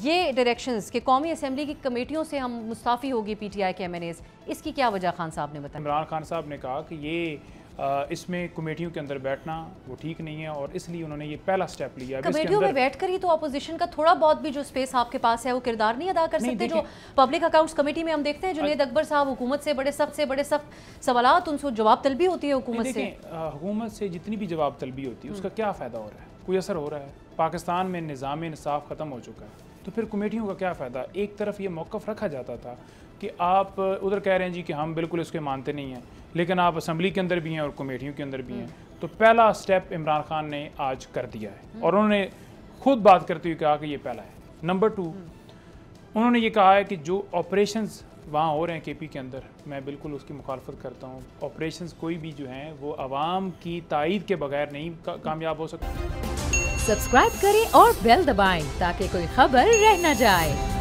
ये डायरेक्शंस कि कौमी असम्बली की कमेटियों से हम मुस्ताफ़ी होगी पीटीआई के एमएनएज़, इसकी क्या वजह खान साहब ने बताया? इमरान खान साहब ने कहा कि ये इसमें कमेटियों के अंदर बैठना वो ठीक नहीं है और इसलिए उन्होंने ये पहला स्टेप लिया। कमेटियों में बैठ कर ही तो अपोजिशन का थोड़ा बहुत भी जो स्पेस आपके पास है वो किरदार नहीं अदा कर सकते। जो पब्लिक अकाउंट्स कमेटी में हम देखते हैं जुनैद अकबर साहब हुकूमत से बड़े सख्त सवालात, उनसे जवाब तलबी होती है हुकूमत से। हुकूमत से जितनी भी जवाब तलबी होती है उसका क्या फ़ायदा हो रहा है? कोई असर हो रहा है? पाकिस्तान में निज़ाम इंसाफ ख़त्म हो चुका है, तो फिर कमेटियों का क्या फ़ायदा? एक तरफ ये मौक़िफ़ रखा जाता था कि आप उधर कह रहे हैं जी कि हम बिल्कुल इसके मानते नहीं हैं, लेकिन आप असम्बली के अंदर भी हैं और कमेटियों के अंदर भी हैं। तो पहला स्टेप इमरान खान ने आज कर दिया है और उन्होंने खुद बात करते हुए कहा कि ये पहला है। नंबर 2, उन्होंने ये कहा है कि जो ऑपरेशंस वहाँ हो रहे हैं केपी के अंदर, मैं बिल्कुल उसकी मुखालफत करता हूँ। ऑपरेशंस कोई भी जो हैं वो आवाम की तायीद के बगैर नहीं कामयाब हो सकते। सब्सक्राइब करें और बेल दबाएं ताकि कोई खबर रह न जाए।